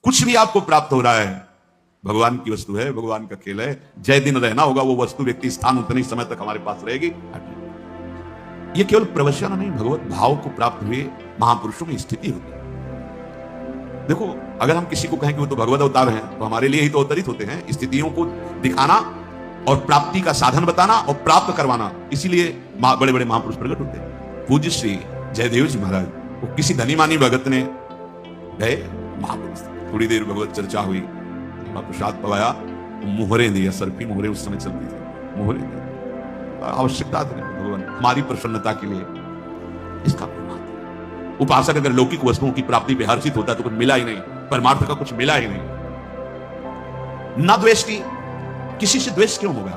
कुछ भी आपको प्राप्त हो रहा है, भगवान की वस्तु है, भगवान का खेल है। जय दिन रहना होगा, वो वस्तु व्यक्ति स्थान उतने समय तक हमारे पास रहेगी। ये केवल प्रवचन नहीं, भगवत भाव को प्राप्त हुए महापुरुषों में स्थिति होती है। देखो, अगर हम किसी को कहें कि वो तो भगवत अवतार हैं, तो हमारे लिए ही तो अवतरित होते हैं। स्थितियों को दिखाना और प्राप्ति का साधन बताना और प्राप्त करवाना, इसीलिए बड़े बड़े महापुरुष प्रकट होते हैं। पूज्य श्री जयदेव जी महाराज, वो किसी धनी मानी भगत ने गए महापुरुष, थोड़ी देर भगवत चर्चा हुई, प्रसाद पवाया, मोहरे दिया, सर्फी मोहरे उस समय चलती थी, मोहरे दिया, आवश्यकता थी भगवान हमारी प्रसन्नता के लिए। इसका उपासक अगर लौकिक वस्तुओं की प्राप्ति पे हर्षित होता है तो कुछ मिला ही नहीं, परमार्थ का कुछ मिला ही नहीं। ना द्वेष की, किसी से द्वेष क्यों होगा?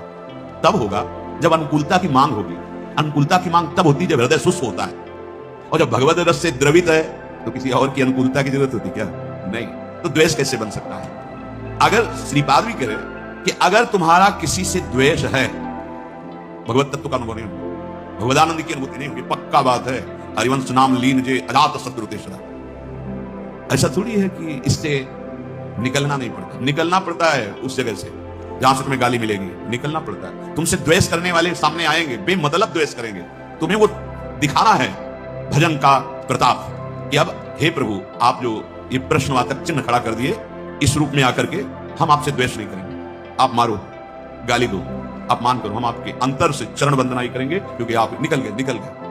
तब होगा जब अनुकूलता की मांग होगी। अनुकूलता की मांग तब होती है जब हृदय शुष्क होता है, और जब भगवत रस से द्रवित है तो किसी और की अनुकूलता की जरूरत होती क्या? नहीं। तो द्वेष कैसे बन सकता है? अगर श्रीपाद भी कह रहे कि अगर तुम्हारा किसी से द्वेष है, भगवत तत्व का अनुभव नहीं होगा, भगवदानंद की अनुभूति नहीं होगी। पक्का बात है, हरिवंश नाम लीन जे अजात शत्रुते सदा। ऐसा थोड़ी है कि इससे निकलना नहीं पड़ता। निकलना पड़ता है उस जगह से जहां से तुम्हें गाली मिलेगी, निकलना पड़ता है। तुमसे द्वेष करने वाले सामने आएंगे, बेमतलब द्वेष करेंगे, तुम्हें वो दिखाना है भजन का प्रताप कि अब हे प्रभु, आप जो ये प्रश्नवाचक चिन्ह खड़ा कर दिए, इस रूप में आकर के हम आपसे द्वेष नहीं करेंगे। आप मारो, गाली दो, अपमान करो, हम आपके अंतर से चरण वंदना ही करेंगे, क्योंकि आप निकल गए।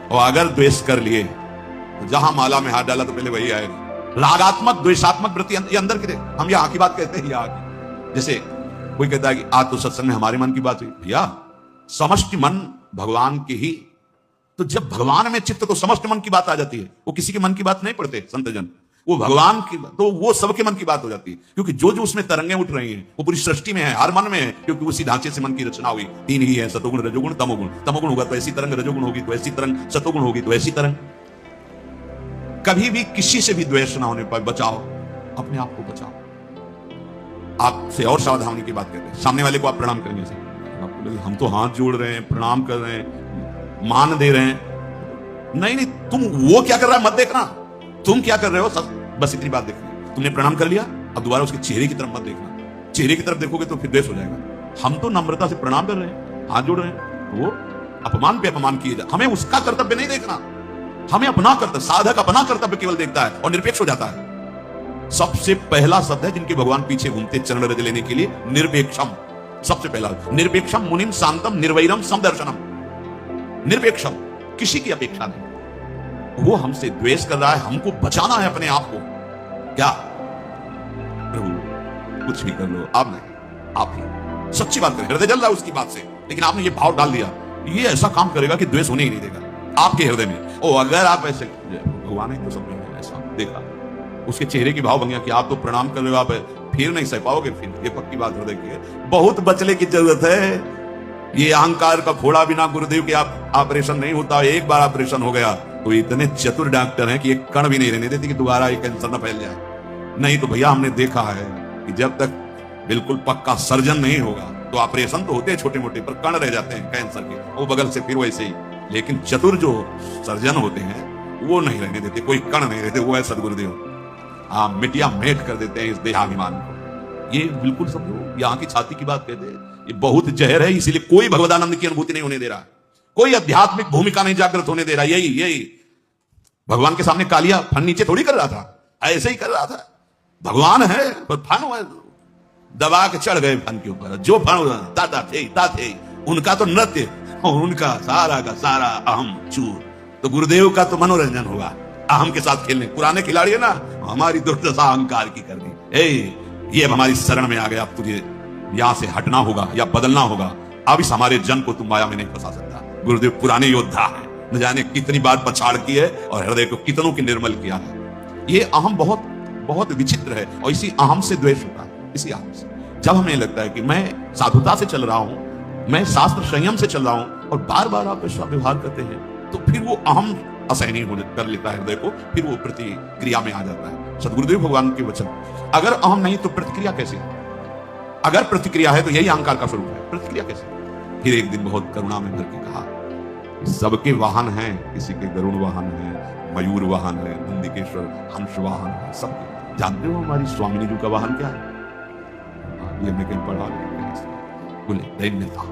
और अगर द्वेष कर लिए तो जहां माला में हाथ डाला तो पहले वही आएगा। रागात्मक द्वेषात्मक वृत्ति ये अंदर की, हम यहाँ की बात कहते हैं। यहाँ जैसे कोई कहता है कि आज तो सत्संग में हमारे मन की बात हुई, भैया समष्टि मन भगवान के ही, तो जब भगवान में चित्त तो समष्टि मन की बात आ जाती है। वो किसी के मन की बात नहीं पढ़ते संतजन, वो भगवान की, तो वो सबके मन की बात हो जाती है, क्योंकि जो जो उसमें तरंगें उठ रही हैं वो पूरी सृष्टि में है, हर मन में है, क्योंकि उसी ढांचे से मन की रचना हुई। तीन ही है, सतोगुण रजोगुण तमोगुण। तमोगुण होगा तो ऐसी तरंग, रजोगुण होगी तो ऐसी तरंग, सतोगुण होगी तो ऐसी तरंग। कभी भी किसी से भी द्वेष ना होने पर बचाओ, अपने आप को बचाओ। आपसे और सावधानी की बात कहते हैं, सामने वाले को आप प्रणाम करेंगे, आपको हम तो हाथ जोड़ रहे हैं, प्रणाम कर रहे हैं, मान दे रहे हैं, नहीं, तुम वो क्या कर रहा है मत देखना, तुम क्या कर रहे हो बस इतनी बात देखनी। तुमने प्रणाम कर लिया, अब दोबारा उसके चेहरे की तरफ मत देखना। चेहरे की तरफ देखोगे तो फिर द्वेष हो जाएगा। हम तो नम्रता से प्रणाम कर रहे हैं, हाथ जोड़ रहे हैं, वो अपमान पे अपमान किए जाए, हमें उसका कर्तव्य नहीं देखना, हमें अपना कर्तव्य, साधक अपना कर्तव्य केवल देखता है और निरपेक्ष हो जाता है। सबसे पहला शब्द है जिनके भगवान पीछे घूमते चरण रज लेने के लिए, निरपेक्षम। सबसे पहला निरपेक्षम मुनिम शांतम निर्वैरम समदर्शनम। निरपेक्षम, किसी की अपेक्षा नहीं। वो हमसे द्वेष कर रहा है, हमको बचाना है अपने आप को। क्या प्रभु कुछ भी कर लो, आप नहीं, आप ही सच्ची बात करें, हृदय जल रहा है उसकी बात से, लेकिन आपने ये भाव डाल दिया, ये ऐसा काम करेगा कि द्वेष होने ही नहीं देगा आपके हृदय में। ओ अगर आप ऐसे, भगवान ने तो सब में ऐसा देखा, उसके चेहरे की भाव बन गया कि आप तो प्रणाम कर रहे हो, आप फिर नहीं सह पाओगे, फिर ये पक्की बात हृदय की है। बहुत बचने की जरूरत है। ये अहंकार का फोड़ा बिना गुरुदेव के आप ऑपरेशन नहीं होता। एक बार ऑपरेशन हो गया तो इतने चतुर डॉक्टर हैं कि एक कण भी नहीं रहने देते कि दोबारा ये कैंसर न फैल जाए। नहीं तो भैया हमने देखा है कि जब तक बिल्कुल पक्का सर्जन नहीं होगा तो ऑपरेशन तो होते हैं छोटे मोटे, पर कण रह जाते हैं कैंसर के, वो बगल से फिर वैसे ही। लेकिन चतुर जो सर्जन होते हैं वो नहीं रहने देते, कोई कण नहीं रहते। वो है सदगुरुदेव, मिटिया मेट कर देते हैं इस देहाभिमान को। ये बिल्कुल समझो, यहाँ की छाती की बात कहते हैं, ये बहुत जहर है। इसीलिए कोई भगवदानंद की अनुभूति नहीं होने दे रहा, कोई आध्यात्मिक भूमिका नहीं जागृत होने दे रहा। यही भगवान के सामने कालिया फन नीचे थोड़ी कर रहा था, ऐसे ही कर रहा था। भगवान है पर फन दबा के चढ़ गए फन के ऊपर। जो फन ताता थे उनका तो नृत्य और उनका सारा का सारा अहम चूर। तो गुरुदेव का तो मनोरंजन होगा अहम के साथ खेलने। पुराने खिलाड़ी है ना, हमारी दुर्दशा अहंकार की कर दी। ये अब हमारी शरण में आ गया, अब तुझे यहां से हटना होगा या बदलना होगा। अब इस हमारे जन को तुम माया में नहीं फंसा सकता। गुरुदेव पुराने योद्धा है, न जाने कितनी बार पछाड़ की है और हृदय को कितनों की निर्मल किया है। ये अहम बहुत बहुत विचित्र है और इसी अहम से द्वेष होता है। इसी अहम से जब हमें लगता है कि मैं साधुता से चल रहा हूं, मैं शास्त्र संयम से चल रहा हूं, और बार बार आप ऐसा व्यवहार करते हैं, तो फिर वो अहम असहनीय कर लेता है हृदय को, फिर वो प्रतिक्रिया में आ जाता है। सदगुरुदेव भगवान के वचन, अगर अहम नहीं तो प्रतिक्रिया कैसे? अगर प्रतिक्रिया है तो यही अहंकार का स्वरूप है। प्रतिक्रिया कैसे? फिर एक दिन बहुत करुणा में भर के कहा, सबके वाहन हैं, किसी के गरुड़ वाहन है, मयूर वाहन है, नंदिकेश्वर हंस वाहन है, सबके। जानते हो हमारी स्वामिनी जी का वाहन क्या है? ये हमने कहीं पढ़ा बोले दैन्यता।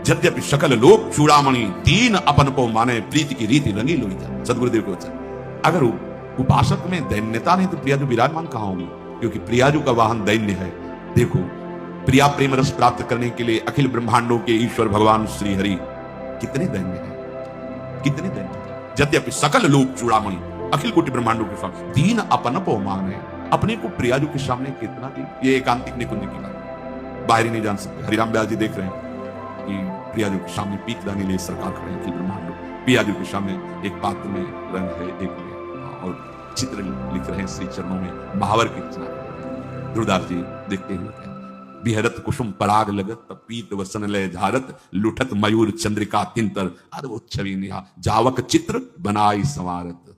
यद्यपि सकल लोक चूड़ामणि दीन अपन को माने प्रीति की रीति रंगी लोई। सदगुरुदेव को वचन। अगर उपासक में दैन्यता नहीं तो प्रियाजू विराजमान कहां होंगे? क्योंकि प्रियाजू का वाहन दैन्य है। देखो, प्रिया प्रेम रस प्राप्त करने के लिए अखिल ब्रह्मांडों के ईश्वर भगवान श्री हरि कितने दैन्य हैं, कितने दैन्य। यद्यपि सकल लोक चूड़ामणि, अखिल कोटि ब्रह्मांडों के साथ दीन अपन को माने, अपने को प्रियाजू के सामने कितना दी। ये एकांतिक निकुंज की बात, बाहरी नहीं जान सकते। हरिराम व्यास जी देख रहे हैं कि प्रियाजू के सामने पीक दाने ले सरकार खड़े हैं, अखिल ब्रह्मांडों। प्रियाजू के सामने एक पात्र में रंग है, एक में और चित्र लिख रहे हैं श्री चरणों में, महावर की रचना। दुर्दास जी देखते हुए बिहरत कुसुम पराग लगत, पीत वसन लय झारत, लुठत मयूर चंद्रिका तिंतर, अद्भुत छवि निहा, जावक चित्र बनाई संवारत,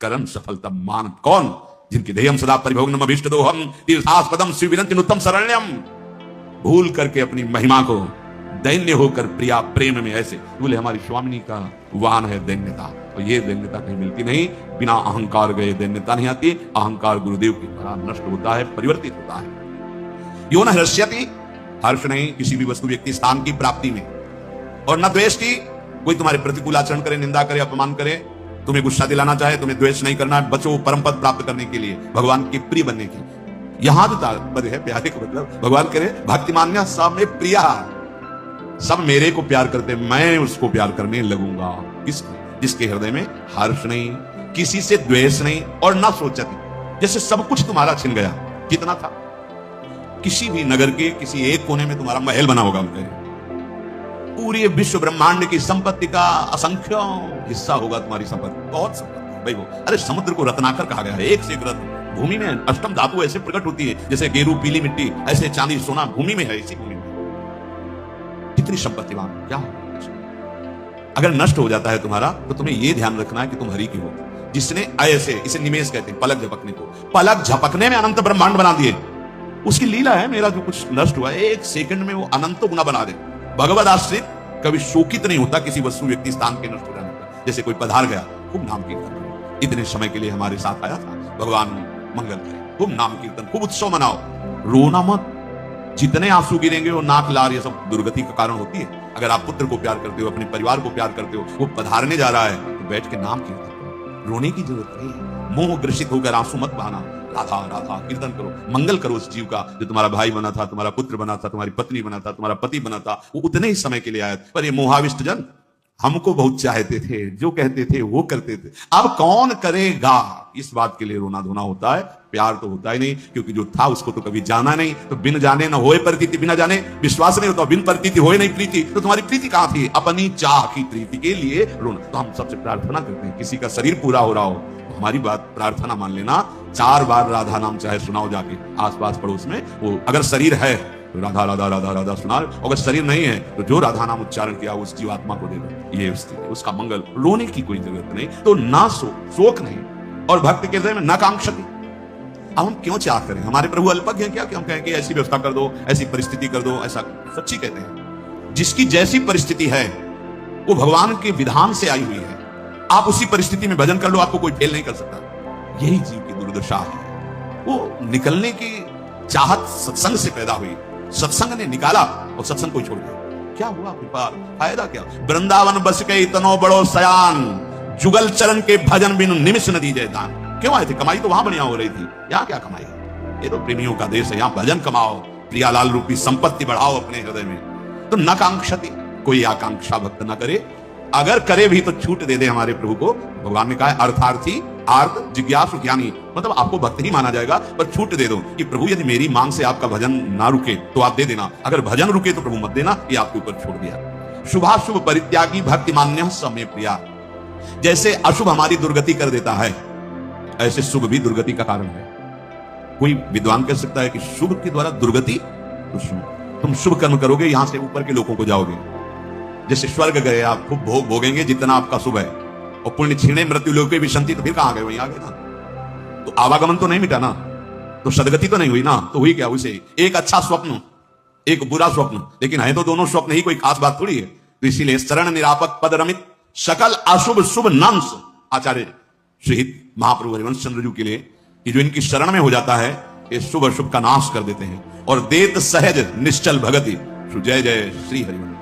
करम सफल तब मान। कौन? जिनके देयम सदा परिभोगनम अभीष्ट दोहम, तीर्थास्पदम शिव विनंति नुत्तम शरण्यम। भूल करके अपनी महिमा को दैन्य होकर प्रिया प्रेम में ऐसे। बोले हमारी स्वामिनी का वाहन है दैन्यता, और ये दैन्यता कहीं मिलती नहीं। बिना अहंकार गए दैन्यता नहीं आती। अहंकार गुरुदेव के द्वारा नष्ट होता है, परिवर्तित होता है। यो न हर्ष्यति, हर्ष नहीं किसी भी वस्तु व्यक्ति स्थान की प्राप्ति में, और न द्वेष्टि, कोई तुम्हारे प्रतिकूल आचरण करे, निंदा करे, अपमान करे, तुम्हें गुस्सा दिलाना चाहे, तुम्हें द्वेष नहीं करना है। बचो परम पद प्राप्त करने के लिए, भगवान के प्रिय बनने की। यहां तो तात्पर्य है प्यारे का मतलब भगवान करे भक्तिमान्य सब में प्रिया, सब मेरे को प्यार करते, मैं उसको प्यार करने लगूंगा। जिसके हृदय में हर्ष नहीं, किसी से द्वेष नहीं, और ना सोचती। जैसे सब कुछ तुम्हारा छिन गया। कितना था? किसी भी नगर के किसी एक कोने में तुम्हारा महल बना होगा, पूरी विश्व ब्रह्मांड की संपत्ति का असंख्य हिस्सा होगा तुम्हारी संपत्ति, बहुत संपत्ति भाई। वो अरे समुद्र को रत्नाकर कहा गया है, एक से एक रत्न। भूमि में अष्टम धातु ऐसे प्रकट होती है, जैसे गेरू पीली मिट्टी, ऐसे चांदी सोना भूमि में है। इसी भूमि में कितनी संपत्तिवान क्या हो। अगर नष्ट हो जाता है तुम्हारा, तो तुम्हें यह ध्यान रखना है कि तुम हरि की हो, जिसने ऐसे, इसे निमेष कहते हैं, पलक झपकने को, पलक झपकने में अनंत ब्रह्मांड बना दिए। उसकी लीला है। मेरा जो कुछ नष्ट हुआ है, एक सेकंड में वो अनंत गुना बना दे। भगवद आश्रित कभी शोकित नहीं होता किसी वस्तु व्यक्ति स्थान के नष्ट हो जाने पर। जैसे कोई पधार गया, खूब नाम कीर्तन, इतने समय के लिए हमारे साथ आया था, भगवान मंगल करे, खूब नाम कीर्तन, खूब उत्सव मनाओ, रोना मत। जितने आंसू गिरेंगे वो नाक लार ये सब दुर्गति का कारण होती है। अगर आप पुत्र को प्यार करते हो, अपने परिवार को प्यार करते हो, वो पधारने जा रहा है, तो बैठ के नाम कीर्तन करो, रोने की जरूरत नहीं। मोह ग्रसित होकर आंसू मत बहाना, राधा राधा कीर्तन करो, मंगल करो उस जीव का जो तुम्हारा भाई बना था, तुम्हारा पुत्र बना था, तुम्हारी पत्नी बना था, तुम्हारा पति बना था। वो उतने ही समय के लिए आया, पर ये मोहाविष्ट जन हमको बहुत चाहते थे, जो कहते थे वो करते थे, अब कौन करेगा। इस बात के लिए रोना धोना होता है, प्यार तो होता ही नहीं, क्योंकि जो था उसको तो कभी जाना नहीं। तो बिन जाने न होए प्रतीति, बिना जाने विश्वास नहीं होता, बिन प्रतीति होए नहीं प्रीति। तो तुम्हारी प्रीति कहां थी? अपनी चाह की प्रीति के लिए रोना। तो हम सबसे प्रार्थना करते हैं, किसी का शरीर पूरा हो रहा हो, हमारी बात प्रार्थना मान लेना, 4 बार राधा नाम चाहे सुनाओ जाके आसपास पड़ोस में। वो अगर शरीर है तो राधा राधा राधा राधा सुना, अगर शरीर नहीं है तो जो राधा नाम उच्चारण किया उस जीवात्मा को दे दो, ये उसका मंगल। रोने की कोई जरूरत नहीं। तो ना शोक नहीं, और भक्त के हृदय में न कांक्षति। अब हम क्यों चाह करें? हमारे प्रभु अल्पज्ञ हैं क्या कि हम कहें कि ऐसी व्यवस्था कर दो, ऐसी परिस्थिति कर दो? ऐसा सच्ची कहते हैं, जिसकी जैसी परिस्थिति है वो भगवान के विधान से आई हुई है। आप उसी परिस्थिति में भजन कर लो, आपको कोई फेल नहीं कर सकता। यही जीव की दुर्दशा है। वो निकलने की चाहत सत्संग से पैदा हुई, सत्संग ने निकाला और सत्संग को छोड़ दिया। क्या हुआ कृपा? फायदा क्या? वृंदावन बस के इतनो बड़ो सयान, जुगल चरण के भजन बिनु निमिष न दीजे दान। क्यों आए थे? कमाई तो वहां बढ़िया हो रही थी, यहाँ क्या कमाई? ये तो प्रेमियों का देश है, यहाँ भजन कमाओ, प्रियालाल रूपी संपत्ति बढ़ाओ अपने हृदय में। तो न कांक्षति, कोई आकांक्षा भक्त न करे, अगर करे भी तो छूट दे दे हमारे प्रभु को। भगवान ने कहा है अर्थार्थी आर्थ जिज्ञासु ज्ञानी, मतलब आपको भक्त ही माना जाएगा, पर छूट दे दो कि प्रभु यदि मेरी मांग से आपका भजन ना रुके तो आप दे देना, अगर भजन रुके तो प्रभु मत देना, ये आपके ऊपर छोड़ दिया। शुभाशुभ परित्यागी भक्ति मान्य समय प्रिया। जैसे अशुभ हमारी दुर्गति कर देता है, ऐसे शुभ भी दुर्गति का कारण है। कोई विद्वान कह सकता है कि शुभ के द्वारा दुर्गति, तो तुम शुभ कर्म करोगे, यहां से ऊपर के लोगों को जाओगे। जैसे स्वर्ग गए आप, खूब भोग भोगेंगे जितना आपका शुभ है, और पुण्य छीणे मृत्यु लोग भी संति, तो फिर कहां गए? वहीं आ गए ना। तो आवागमन तो नहीं मिटा ना, तो सदगति तो नहीं हुई ना। तो हुई क्या? उसे एक अच्छा स्वप्न, एक बुरा स्वप्न, लेकिन है तो दोनों स्वप्न ही, कोई खास बात थोड़ी है। तो इसीलिए शरण निरापक पद रमित सकल अशुभ शुभ नंस, आचार्य श्रीहित महाप्रभु हरिवंश चंद्र जी के लिए ये जो इनकी शरण में हो जाता है, ये शुभ अशुभ का नाश कर देते हैं। और देत सहज निश्चल भगति, जय जय श्री हरिवंश।